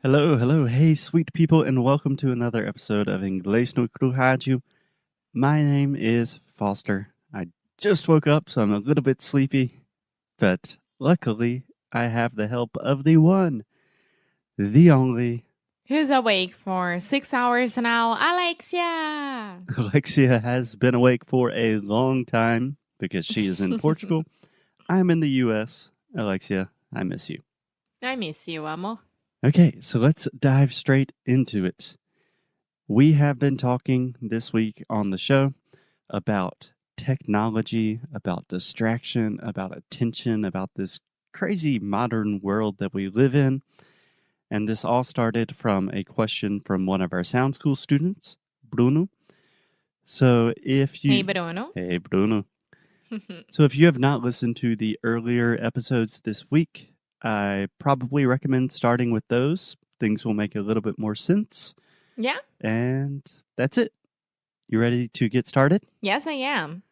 Hello, hello, hey, sweet people, and welcome to another episode of Inglês no Rádio. My name is Foster. I just woke up, so I'm a little bit sleepy, but luckily I have the help of the one, the only Who's awake for 6 hours now? Alexia! Alexia has been awake for a long time because she is in Portugal. I'm in the US. Alexia, I miss you. I miss you, amor. Okay, so let's dive straight into it. We have been talking this week on the show about technology, about distraction, about attention, about this crazy modern world that we live in. And this all started from a question from one of our Sound School students, Bruno. So if you. Hey, Bruno. Hey, Bruno. So if you have not listened to the earlier episodes this week, I probably recommend starting with those. Things will make a little bit more sense. Yeah? And that's it. You ready to get started? Yes, I am.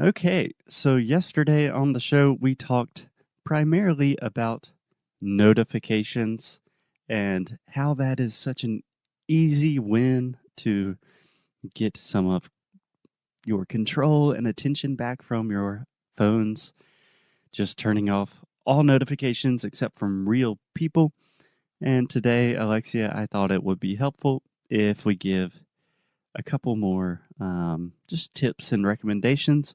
Okay, so yesterday on the show, we talked primarily about notifications and how that is such an easy win to get some of your control and attention back from your phones. Just turning off all notifications except from real people. And today, Alexia, I thought it would be helpful if we give a couple more just tips and recommendations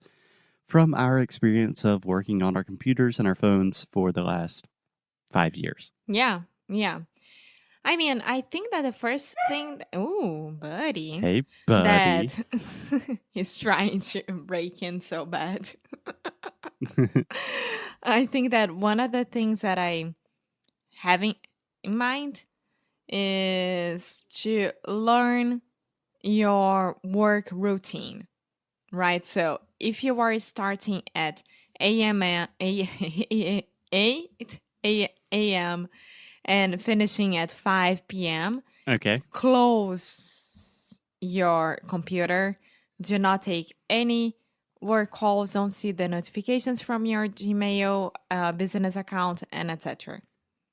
from our experience of working on our computers and our phones for the last 5 years. Yeah. I mean, I think that the first thing. Ooh, buddy. Hey, buddy. That he's trying to break in so bad. I think that one of the things that I having in mind is to learn your work routine, right? So if you are starting at 8 a.m. and finishing at 5 p.m., Okay. close your computer. Do not take any work calls. Don't see the notifications from your Gmail, business account, and etc.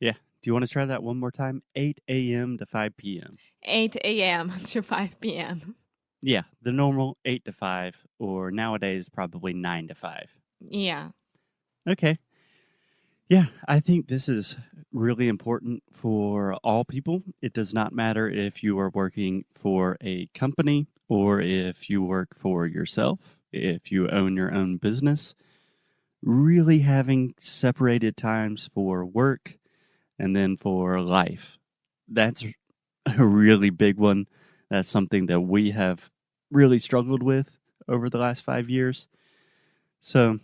Yeah. Do you want to try that one more time? 8 a.m. to 5 p.m. 8 a.m. to 5 p.m. Yeah, the normal 8 to 5, or nowadays probably 9 to 5. Yeah. Okay. Yeah, I think this is really important for all people. It does not matter if you are working for a company or if you work for yourself, if you own your own business. Really having separated times for work and then for life. That's a really big one. That's something that we have really struggled with over the last 5 years. So,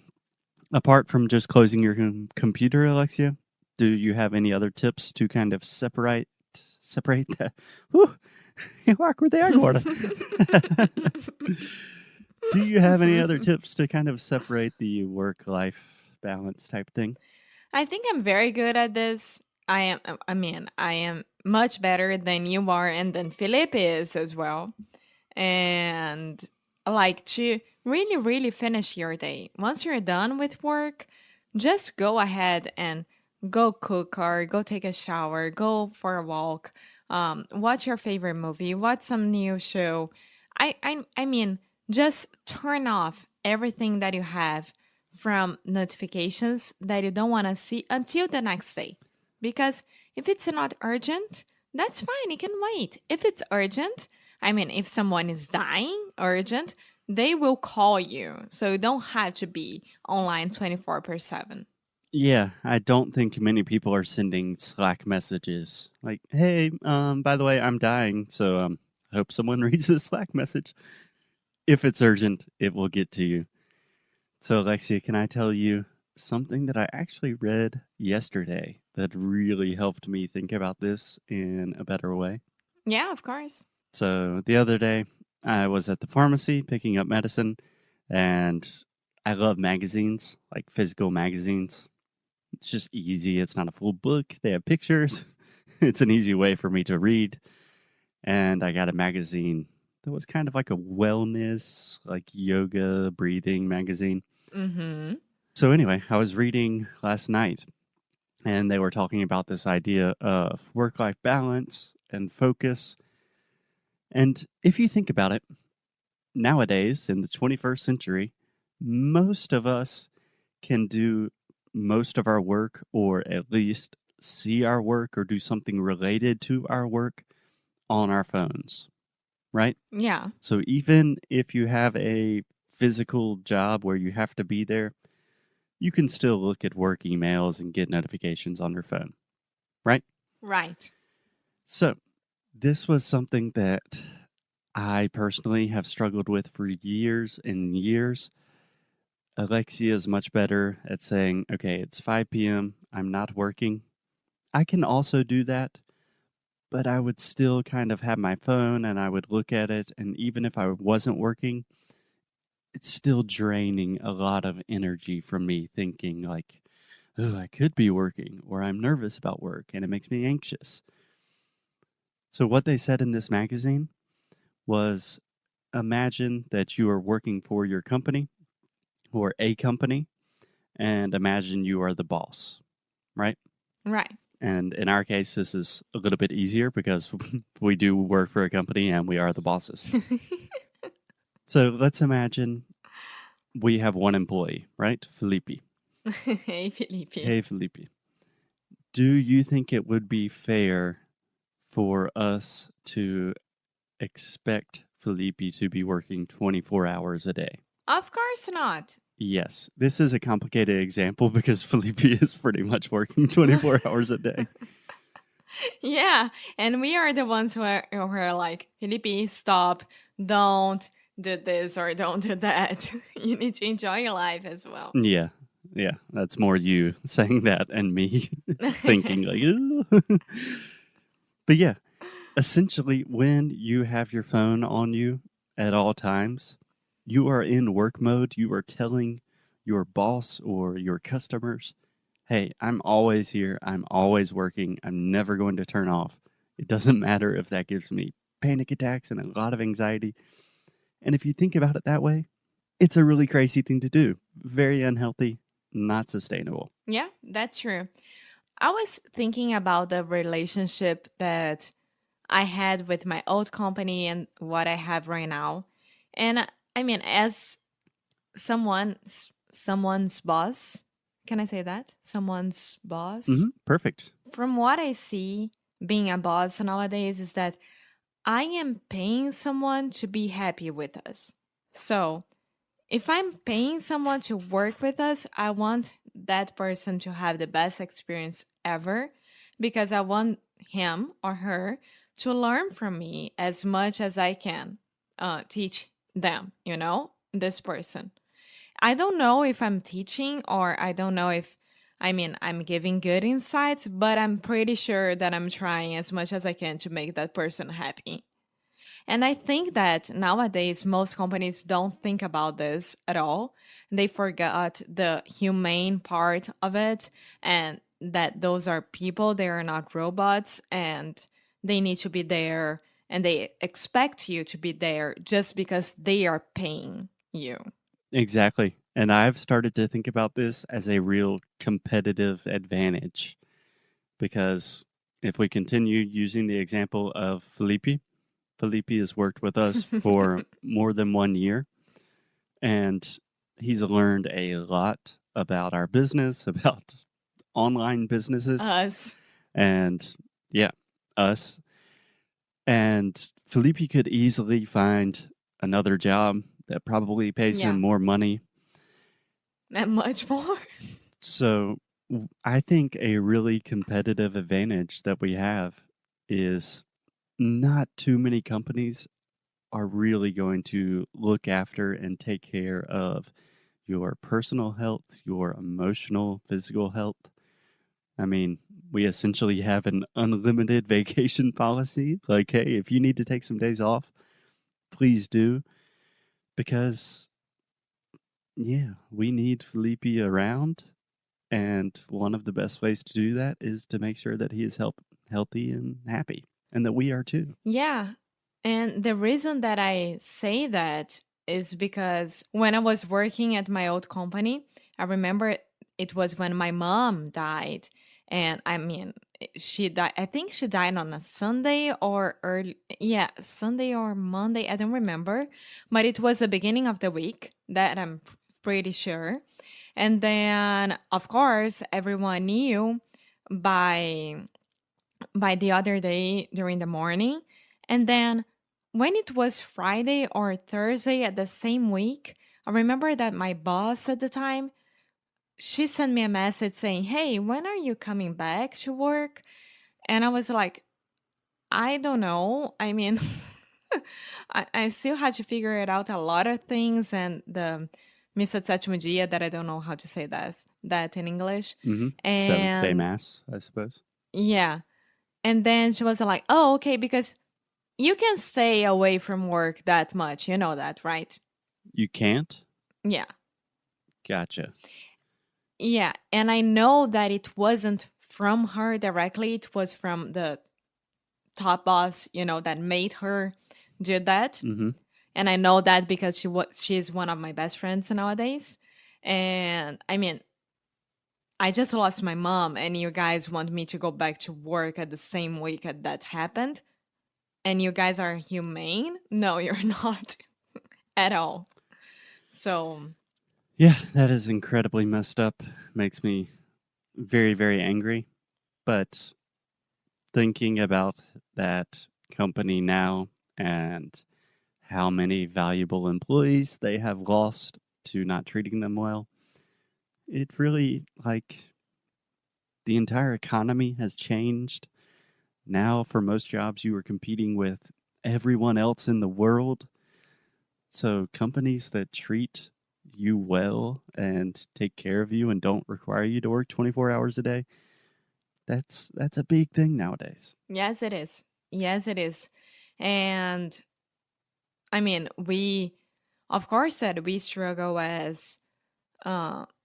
apart from just closing your computer, Alexia, do you have any other tips to kind of separate that? Whew, awkward there, Gordon. Do you have any other tips to kind of separate the work-life balance type thing? I think I'm very good at this. I am much better than you are and than Philip is as well. And I like to really, really finish your day. Once you're done with work, just go ahead and go cook or go take a shower, go for a walk, watch your favorite movie, watch some new show. I mean, just turn off everything that you have from notifications that you don't want to see until the next day. Because if it's not urgent, that's fine, it can wait. If it's urgent, I mean, if someone is dying, urgent, they will call you. So you don't have to be online 24/7. Yeah, I don't think many people are sending Slack messages like, "Hey, by the way, I'm dying, so I hope someone reads this Slack message." If it's urgent, it will get to you. So, Alexia, can I tell you something that I actually read yesterday that really helped me think about this in a better way? Yeah, of course. So, the other day, I was at the pharmacy picking up medicine, and I love magazines, like physical magazines. It's just easy. It's not a full book. They have pictures. It's an easy way for me to read. And I got a magazine that was kind of like a wellness, like yoga, breathing magazine. Mm-hmm. So anyway, I was reading last night, and they were talking about this idea of work-life balance and focus. And if you think about it, nowadays in the 21st century, most of us can do most of our work, or at least see our work or do something related to our work on our phones, right? Yeah. So even if you have a physical job where you have to be there, you can still look at work emails and get notifications on your phone, right? Right. So this was something that I personally have struggled with for years and years. Alexia is much better at saying, okay, it's 5 p.m., I'm not working. I can also do that, but I would still kind of have my phone and I would look at it. And even if I wasn't working, it's still draining a lot of energy from me thinking, like, oh, I could be working, or I'm nervous about work and it makes me anxious. So, what they said in this magazine was, imagine that you are working for your company or a company, and imagine you are the boss, right? Right. And in our case, this is a little bit easier because we do work for a company and we are the bosses. So let's imagine we have one employee, right? Felipe. Hey, Felipe. Hey, Felipe. Do you think it would be fair for us to expect Felipe to be working 24 hours a day? Of course not. Yes, this is a complicated example because Felipe is pretty much working 24 hours a day. Yeah, and we are the ones who are like, Felipe, stop, don't do this or don't do that. You need to enjoy your life as well. Yeah, that's more you saying that and me thinking like, "Ugh." But yeah, essentially, when you have your phone on you at all times, you are in work mode. You are telling your boss or your customers, hey, I'm always here. I'm always working. I'm never going to turn off. It doesn't matter if that gives me panic attacks and a lot of anxiety. And if you think about it that way, it's a really crazy thing to do. Very unhealthy, not sustainable. Yeah, that's true. I was thinking about the relationship that I had with my old company and what I have right now. And I mean, as someone's boss, can I say that? Someone's boss? Perfect. From what I see, being a boss nowadays is that I am paying someone to be happy with us. So, if I'm paying someone to work with us, I want that person to have the best experience ever because I want him or her to learn from me as much as I can teach them, this person. I don't know if I'm teaching or I don't know if, I'm giving good insights, but I'm pretty sure that I'm trying as much as I can to make that person happy. And I think that nowadays most companies don't think about this at all. They forgot the humane part of it and that those are people, they are not robots, and they need to be there and they expect you to be there just because they are paying you. Exactly. And I've started to think about this as a real competitive advantage because if we continue using the example of Felipe, Felipe has worked with us for more than 1 year, and he's learned a lot about our business, about online businesses, Us. and yeah, us. And Felipe could easily find another job that probably pays Yeah. him more money. And much more. So I think a really competitive advantage that we have is not too many companies are really going to look after and take care of your personal health, your emotional, physical health. I mean, we essentially have an unlimited vacation policy. Like, hey, if you need to take some days off, please do. Because, yeah, we need Felipe around. And one of the best ways to do that is to make sure that he is healthy and happy, and that we are too. Yeah. And the reason that I say that is because when I was working at my old company, I remember it was when my mom died. And I mean, she died. I think she died on a Sunday or early, yeah, Sunday or Monday. I don't remember, but it was the beginning of the week. That I'm pretty sure. And then, of course, everyone knew by the other day during the morning. And then when it was Friday or Thursday at the same week, I remember that my boss at the time, she sent me a message saying, "Hey, when are you coming back to work?" And I was like, "I don't know. I mean, I still had to figure it out a lot of things and the missa sétimo dia that I don't know how to say that in English. Seventh day And Mass, I suppose. yeah. And then she was like, "Oh, okay, because you can stay away from work that much. You know that, right?" You can't? Yeah. Gotcha. Yeah. And I know that it wasn't from her directly, it was from the top boss, that made her do that. Mm-hmm. And I know that because she's one of my best friends nowadays. And I mean, I just lost my mom, and you guys want me to go back to work at the same week that happened. And you guys are humane? No, you're not at all. So, Yeah, that is incredibly messed up. Makes me very, very angry. But thinking about that company now and how many valuable employees they have lost to not treating them well, it really, the entire economy has changed. Now, for most jobs, you are competing with everyone else in the world. So, companies that treat you well and take care of you and don't require you to work 24 hours a day, that's a big thing nowadays. yes, it is. Yes, it is. And I mean, of course, said we struggle as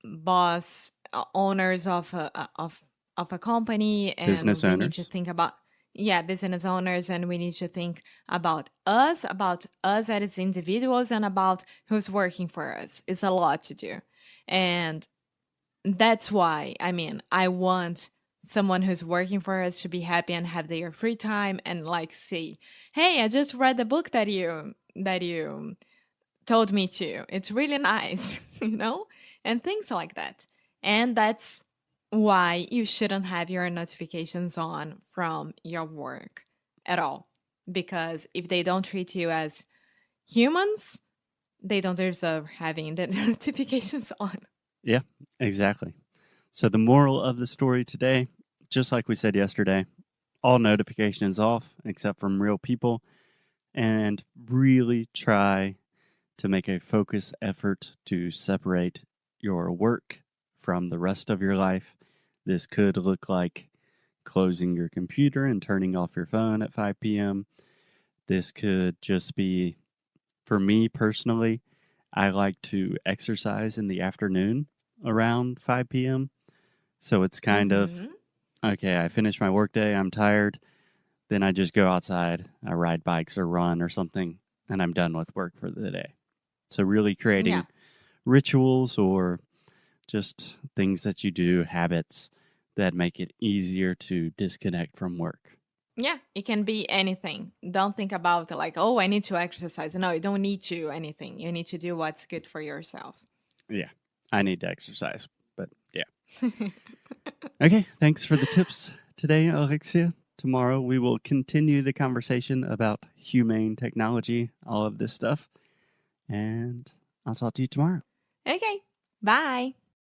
boss owners of a company, and Business we need to owners. think about, yeah, business owners, and we need to think about us as individuals, and about who's working for us. It's a lot to do. And that's why, I mean, I want someone who's working for us to be happy and have their free time and like say, "Hey, I just read the book that you told me to. It's really nice," and things like that. And that's why you shouldn't have your notifications on from your work at all. Because if they don't treat you as humans, they don't deserve having the notifications on. Yeah, exactly. So, the moral of the story today, just like we said yesterday, all notifications off except from real people, and really try to make a focused effort to separate your work from the rest of your life. This could look like closing your computer and turning off your phone at 5 p.m. This could just be, for me personally, I like to exercise in the afternoon around 5 p.m. So it's kind of, Mm-hmm. okay, I finish my workday, I'm tired, then I just go outside, I ride bikes or run or something, and I'm done with work for the day. So really Yeah. creating rituals or just things that you do, habits that make it easier to disconnect from work. Yeah, it can be anything. Don't think about like, "Oh, I need to exercise." No, you don't need to anything. You need to do what's good for yourself. Yeah, I need to exercise, but yeah. Okay, thanks for the tips today, Alexia. Tomorrow we will continue the conversation about humane technology, all of this stuff, and I'll talk to you tomorrow. Okay. Bye.